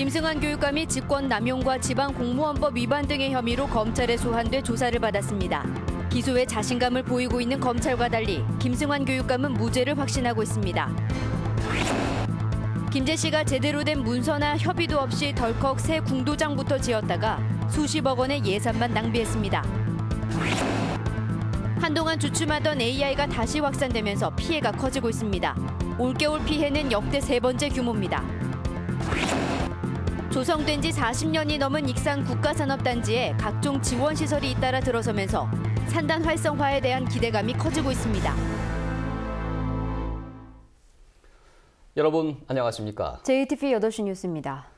김승환 교육감이 직권남용과 지방공무원법 위반 등의 혐의로 검찰에 소환돼 조사를 받았습니다. 기소에 자신감을 보이고 있는 검찰과 달리 김승환 교육감은 무죄를 확신하고 있습니다. 김제 씨가 제대로 된 문서나 협의도 없이 덜컥 새 궁도장부터 지었다가 수십억 원의 예산만 낭비했습니다. 한동안 주춤하던 AI가 다시 확산되면서 피해가 커지고 있습니다. 올겨울 피해는 역대 3번째 규모입니다. 조성된 지 40년이 넘은 익산 국가산업단지에 각종 지원시설이 잇따라 들어서면서 산단 활성화에 대한 기대감이 커지고 있습니다. 여러분 안녕하십니까? JTV 8시 뉴스입니다.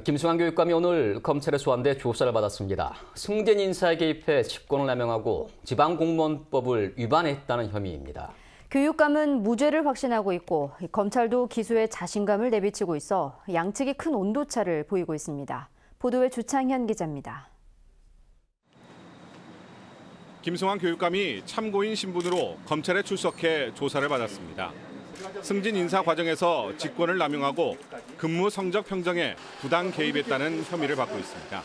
김승환 교육감이 오늘 검찰에 소환돼 조사를 받았습니다. 승진 인사에 개입해 직권을 남용하고 지방공무원법을 위반했다는 혐의입니다. 교육감은 무죄를 확신하고 있고 검찰도 기소에 자신감을 내비치고 있어 양측이 큰 온도차를 보이고 있습니다. 보도에 주창현 기자입니다. 김승환 교육감이 참고인 신분으로 검찰에 출석해 조사를 받았습니다. 승진 인사 과정에서 직권을 남용하고 근무 성적 평정에 부당 개입했다는 혐의를 받고 있습니다.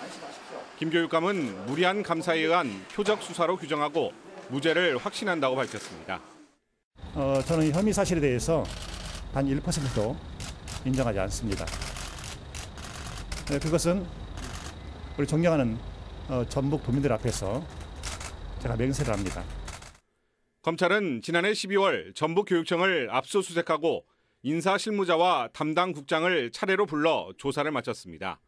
김 교육감은 무리한 감사에 의한 표적 수사로 규정하고 무죄를 확신한다고 밝혔습니다. 저는 혐의 사실에 대해서 단 1%도 인정하지 않습니다. 그것은 우리 존경하는 전북 도민들 앞에서 제가 맹세를 합니다. 검찰은 지난해 12월 전북교육청을 압수수색하고 인사실무자와 담당 국장을 차례로 불러 조사를 마쳤습니다.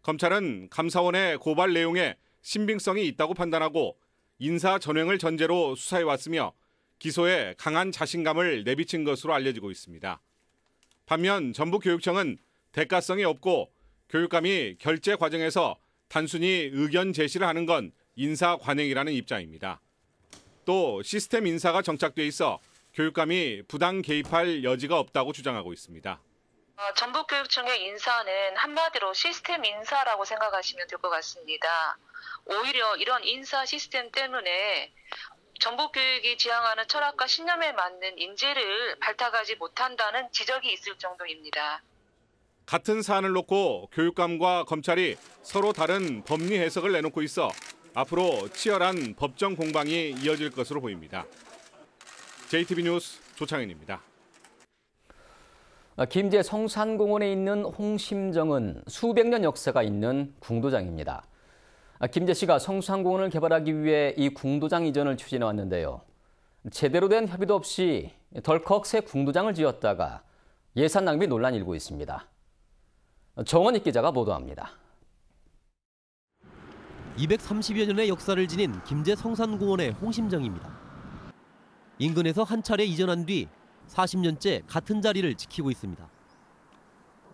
검찰은 감사원의 고발 내용에 신빙성이 있다고 판단하고 인사 전횡을 전제로 수사해왔으며 기소에 강한 자신감을 내비친 것으로 알려지고 있습니다. 반면 전북교육청은 대가성이 없고 교육감이 결재 과정에서 단순히 의견 제시를 하는 건 인사 관행이라는 입장입니다. 또 시스템 인사가 정착돼 있어 교육감이 부당 개입할 여지가 없다고 주장하고 있습니다. 전북교육청의 인사는 한마디로 시스템 인사라고 생각하시면 될 것 같습니다. 오히려 이런 인사 시스템 때문에 전북교육이 지향하는 철학과 신념에 맞는 인재를 발탁하지 못한다는 지적이 있을 정도입니다. 같은 사안을 놓고 교육감과 검찰이 서로 다른 법리 해석을 내놓고 있어 앞으로 치열한 법정 공방이 이어질 것으로 보입니다. JTB 뉴스 조창현입니다. 김제 성산공원에 있는 홍심정은 수백 년 역사가 있는 궁도장입니다. 김제 씨가 성산공원을 개발하기 위해 이 궁도장 이전을 추진해 왔는데요. 제대로 된 협의도 없이 덜컥 새 궁도장을 지었다가 예산 낭비 논란이 일고 있습니다. 정원익 기자가 보도합니다. 230여 년의 역사를 지닌 김제 성산공원의 홍심정입니다. 인근에서 한 차례 이전한 뒤 40년째 같은 자리를 지키고 있습니다.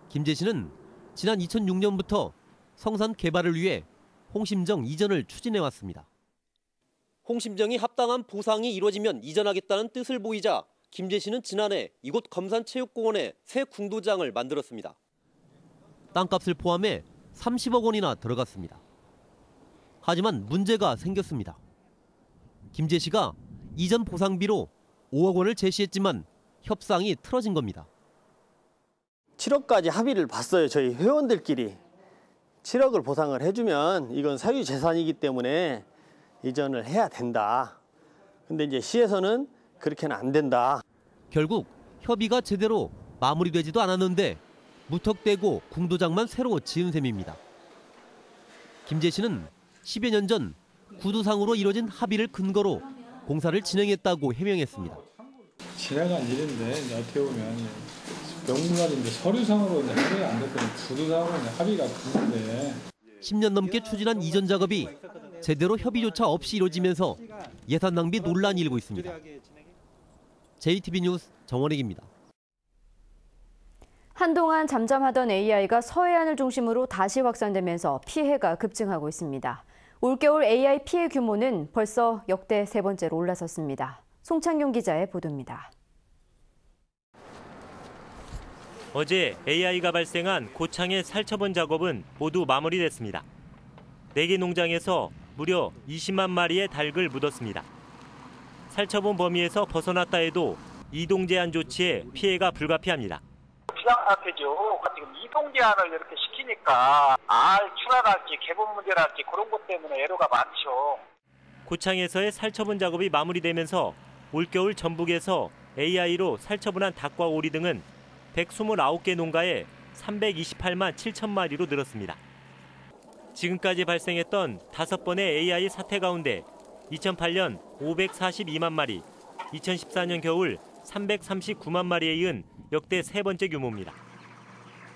김제 씨는 지난 2006년부터 성산 개발을 위해 홍심정 이전을 추진해왔습니다. 홍심정이 합당한 보상이 이루어지면 이전하겠다는 뜻을 보이자 김제 씨는 지난해 이곳 검산체육공원에 새 궁도장을 만들었습니다. 땅값을 포함해 30억 원이나 들어갔습니다. 하지만 문제가 생겼습니다. 김제 씨가 이전 보상비로 5억 원을 제시했지만 협상이 틀어진 겁니다. 7억까지 합의를 봤어요. 저희 회원들끼리. 7억을 보상을 해주면 이건 사유재산이기 때문에 이전을 해야 된다. 근데 이제 시에서는 그렇게는 안 된다. 결국 협의가 제대로 마무리되지도 않았는데 무턱대고 궁도장만 새로 지은 셈입니다. 김제 씨는 10여 년 전 구두상으로 이뤄진 합의를 근거로 공사를 진행했다고 해명했습니다. 지나간 일인데 어떻게 보면 명문화인데 서류상으로 합의가 안 됐더니 구두상으로 합의가 됐는데 10년 넘게 추진한 이전 작업이 제대로 협의조차 없이 이루어지면서 예산 낭비 논란이 일고 있습니다. JTB 뉴스 정원익입니다. 한동안 잠잠하던 AI가 서해안을 중심으로 다시 확산되면서 피해가 급증하고 있습니다. 올겨울 AI 피해 규모는 벌써 역대 3번째로 올라섰습니다. 송창용 기자의 보도입니다. 어제 AI가 발생한 고창의 살처분 작업은 모두 마무리됐습니다. 4개 농장에서 무려 20만 마리의 닭을 묻었습니다. 살처분 범위에서 벗어났다 해도 이동 제한 조치에 피해가 불가피합니다. 비상사태죠. 지금 이동 제한을 이렇게 시키니까 출하랄지 개분 문제랄지 그런 것 때문에 애로가 많죠. 고창에서의 살처분 작업이 마무리되면서 올겨울 전북에서 AI로 살처분한 닭과 오리 등은 129개 농가에 328만 7천 마리로 늘었습니다. 지금까지 발생했던 5번의 AI 사태 가운데 2008년 542만 마리, 2014년 겨울 339만 마리에 이은 역대 세 번째 규모입니다.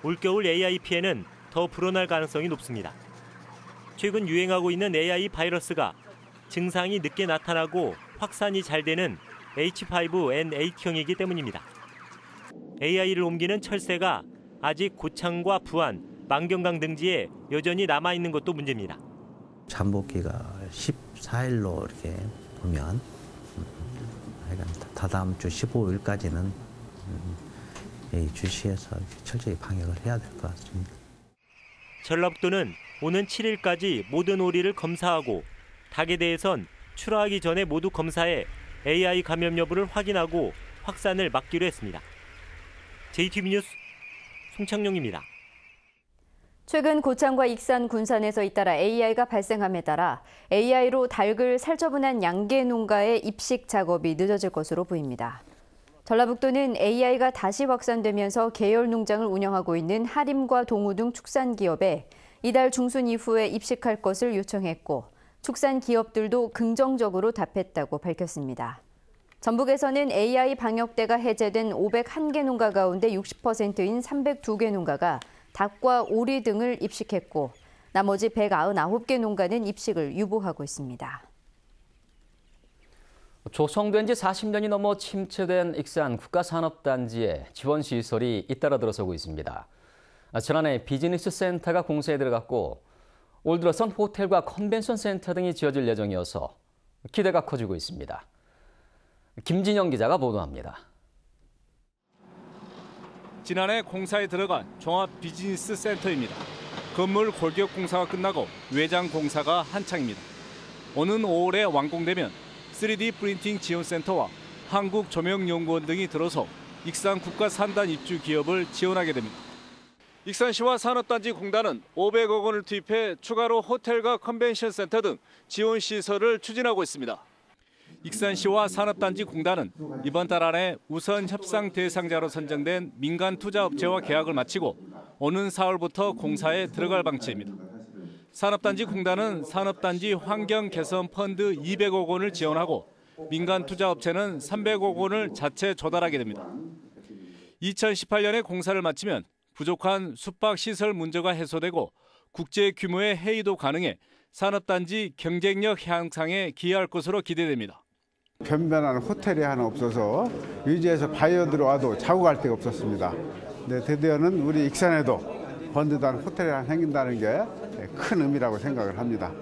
올겨울 AI 피해는 더 불어날 가능성이 높습니다. 최근 유행하고 있는 AI 바이러스가 증상이 늦게 나타나고 확산이 잘 되는 H5N8형이기 때문입니다. AI를 옮기는 철새가 아직 고창과 부안, 만경강 등지에 여전히 남아있는 것도 문제입니다. 잠복기가 14일로 이렇게 보면 다다음 주 15일까지는 주시해서 철저히 방역을 해야 될 것 같습니다. 전라북도는 오는 7일까지 모든 오리를 검사하고 닭에 대해선 출하하기 전에 모두 검사해 AI 감염 여부를 확인하고 확산을 막기로 했습니다. JTBC 뉴스 송창용입니다. 최근 고창과 익산, 군산에서 잇따라 AI가 발생함에 따라 AI로 닭을 살처분한 양계 농가의 입식 작업이 늦어질 것으로 보입니다. 전라북도는 AI가 다시 확산되면서 계열 농장을 운영하고 있는 하림과 동우 등 축산 기업에 이달 중순 이후에 입식할 것을 요청했고 축산 기업들도 긍정적으로 답했다고 밝혔습니다. 전북에서는 AI 방역대가 해제된 501개 농가 가운데 60%인 302개 농가가 닭과 오리 등을 입식했고 나머지 199개 농가는 입식을 유보하고 있습니다. 조성된 지 40년이 넘어 침체된 익산 국가산업단지에 지원시설이 잇따라 들어서고 있습니다. 지난해 비즈니스 센터가 공사에 들어갔고 올 들어선 호텔과 컨벤션 센터 등이 지어질 예정이어서 기대가 커지고 있습니다. 김진영 기자가 보도합니다. 지난해 공사에 들어간 종합 비즈니스 센터입니다. 건물 골격 공사가 끝나고 외장 공사가 한창입니다. 오는 5월에 완공되면 3D 프린팅 지원센터와 한국조명연구원 등이 들어서 익산 국가산단 입주 기업을 지원하게 됩니다. 익산시와 산업단지공단은 500억 원을 투입해 추가로 호텔과 컨벤션 센터 등 지원 시설을 추진하고 있습니다. 익산시와 산업단지공단은 이번 달 안에 우선 협상 대상자로 선정된 민간 투자업체와 계약을 마치고 오는 4월부터 공사에 들어갈 방침입니다. 산업단지공단은 산업단지 환경 개선 펀드 200억 원을 지원하고 민간 투자업체는 300억 원을 자체 조달하게 됩니다. 2018년에 공사를 마치면 부족한 숙박시설 문제가 해소되고 국제 규모의 회의도 가능해 산업단지 경쟁력 향상에 기여할 것으로 기대됩니다. 변변한 호텔이 하나 없어서 위주에서 바이어 들어와도 자고 갈 데가 없었습니다. 근데 드디어는 우리 익산에도 번듯한 호텔이 하나 생긴다는 게 큰 의미라고 생각을 합니다.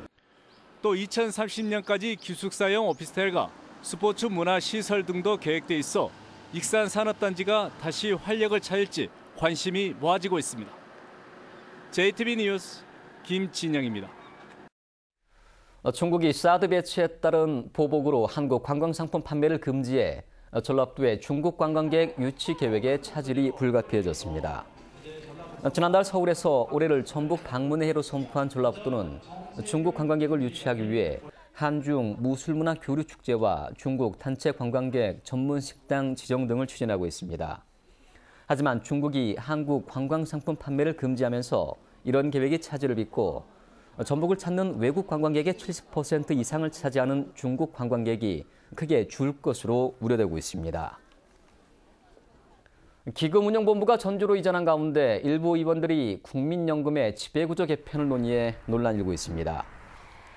또 2030년까지 기숙사형 오피스텔과 스포츠 문화 시설 등도 계획돼 있어 익산 산업단지가 다시 활력을 차릴지 관심이 모아지고 있습니다. JTBC 뉴스 김진영입니다. 중국이 사드 배치에 따른 보복으로 한국 관광상품 판매를 금지해 전라북도의 중국 관광객 유치 계획에 차질이 불가피해졌습니다. 지난달 서울에서 올해를 전북 방문의 해로 선포한 전라북도는 중국 관광객을 유치하기 위해 한중 무술문화 교류 축제와 중국 단체 관광객 전문 식당 지정 등을 추진하고 있습니다. 하지만 중국이 한국 관광상품 판매를 금지하면서 이런 계획이 차질을 빚고 전북을 찾는 외국 관광객의 70% 이상을 차지하는 중국 관광객이 크게 줄 것으로 우려되고 있습니다. 기금운용본부가 전주로 이전한 가운데 일부 의원들이 국민연금의 지배구조 개편을 논의해 논란이 일고 있습니다.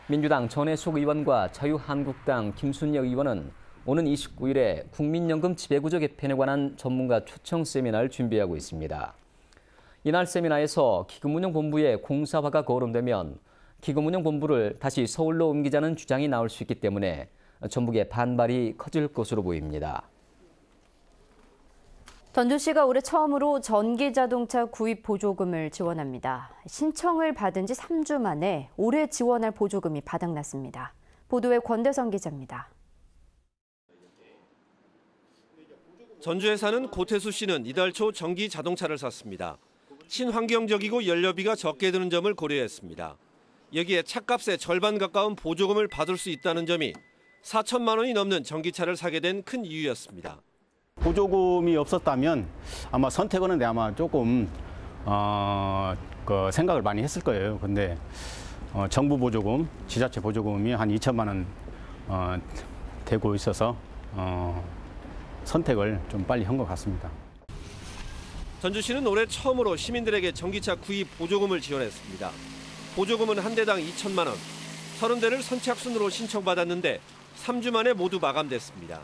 민주당 전해숙 의원과 자유한국당 김순례 의원은 오는 29일에 국민연금 지배구조 개편에 관한 전문가 초청 세미나를 준비하고 있습니다. 이날 세미나에서 기금운용본부의 공사화가 거론되면 기금운용본부를 다시 서울로 옮기자는 주장이 나올 수 있기 때문에 전북의 반발이 커질 것으로 보입니다. 전주시가 올해 처음으로 전기자동차 구입 보조금을 지원합니다. 신청을 받은 지 3주 만에 올해 지원할 보조금이 바닥났습니다. 보도에 권대성 기자입니다. 전주에 사는 고태수 씨는 이달 초 전기 자동차를 샀습니다. 친환경적이고 연료비가 적게 드는 점을 고려했습니다. 여기에 차값의 절반 가까운 보조금을 받을 수 있다는 점이 4천만 원이 넘는 전기차를 사게 된 큰 이유였습니다. 보조금이 없었다면 아마 선택은 아마 조금 생각을 많이 했을 거예요. 근데 정부 보조금, 지자체 보조금이 한 2천만 원 되고 있어서 선택을 좀 빨리 한 것 같습니다. 전주시는 올해 처음으로 시민들에게 전기차 구입 보조금을 지원했습니다. 보조금은 한 대당 2천만 원, 30대를 선착순으로 신청받았는데 3주 만에 모두 마감됐습니다.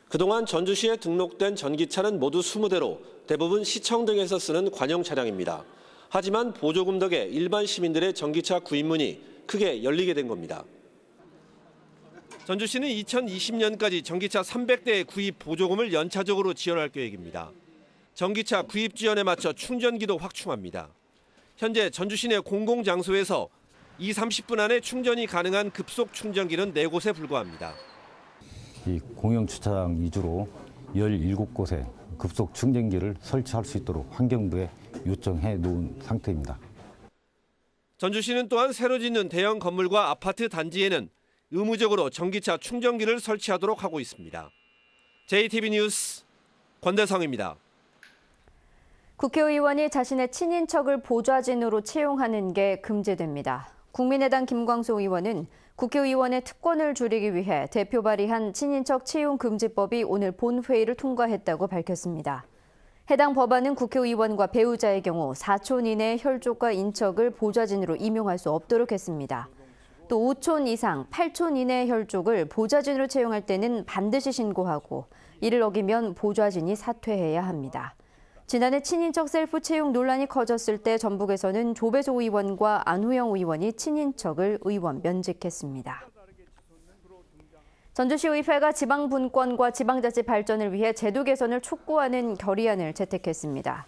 그동안 전주시에 등록된 전기차는 모두 20대로 대부분 시청 등에서 쓰는 관용 차량입니다. 하지만 보조금 덕에 일반 시민들의 전기차 구입문이 크게 열리게 된 겁니다. 전주시는 2020년까지 전기차 300대의 구입 보조금을 연차적으로 지원할 계획입니다. 전기차 구입 지원에 맞춰 충전기도 확충합니다. 현재 전주시 내 공공장소에서 30분 안에 충전이 가능한 급속 충전기는 4곳에 불과합니다. 이 공영주차장 위주로 17곳에 급속 충전기를 설치할 수 있도록 환경부에 요청해 놓은 상태입니다. 전주시는 또한 새로 짓는 대형 건물과 아파트 단지에는 의무적으로 전기차 충전기를 설치하도록 하고 있습니다. JTB 뉴스 권대성입니다. 국회의원이 자신의 친인척을 보좌진으로 채용하는 게 금지됩니다. 국민의당 김광수 의원은 국회의원의 특권을 줄이기 위해 대표 발의한 친인척 채용 금지법이 오늘 본회의를 통과했다고 밝혔습니다. 해당 법안은 국회의원과 배우자의 경우 4촌 이내의 혈족과 인척을 보좌진으로 임용할 수 없도록 했습니다. 또 5촌 이상 8촌 이내의 혈족을 보좌진으로 채용할 때는 반드시 신고하고 이를 어기면 보좌진이 사퇴해야 합니다. 지난해 친인척 셀프 채용 논란이 커졌을 때 전북에서는 조배소 의원과 안후영 의원이 친인척을 의원 면직했습니다. 전주시의회가 지방분권과 지방자치 발전을 위해 제도 개선을 촉구하는 결의안을 채택했습니다.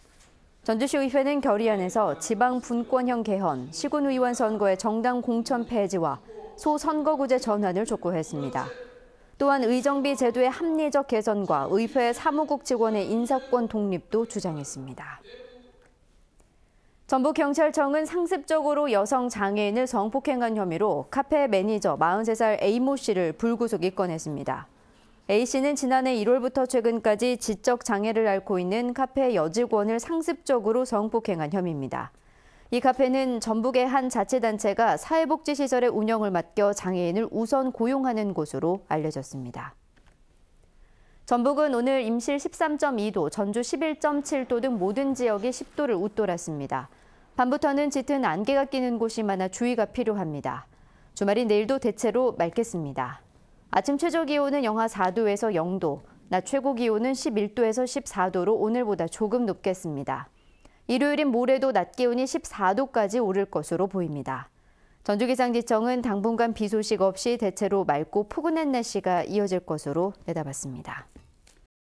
전주시의회는 결의안에서 지방분권형 개헌, 시군의원 선거의 정당 공천 폐지와 소선거구제 전환을 촉구했습니다. 또한 의정비 제도의 합리적 개선과 의회 사무국 직원의 인사권 독립도 주장했습니다. 전북경찰청은 상습적으로 여성 장애인을 성폭행한 혐의로 카페 매니저 43살 A모 씨를 불구속 입건했습니다. A씨는 지난해 1월부터 최근까지 지적 장애를 앓고 있는 카페 여직원을 상습적으로 성폭행한 혐의입니다. 이 카페는 전북의 한 자치단체가 사회복지시설의 운영을 맡겨 장애인을 우선 고용하는 곳으로 알려졌습니다. 전북은 오늘 임실 13.2도, 전주 11.7도 등 모든 지역이 10도를 웃돌았습니다. 밤부터는 짙은 안개가 끼는 곳이 많아 주의가 필요합니다. 주말인 내일도 대체로 맑겠습니다. 아침 최저 기온은 영하 4도에서 0도, 낮 최고 기온은 11도에서 14도로 오늘보다 조금 높겠습니다. 일요일인 모레도 낮 기온이 14도까지 오를 것으로 보입니다. 전주기상지청은 당분간 비 소식 없이 대체로 맑고 포근한 날씨가 이어질 것으로 내다봤습니다.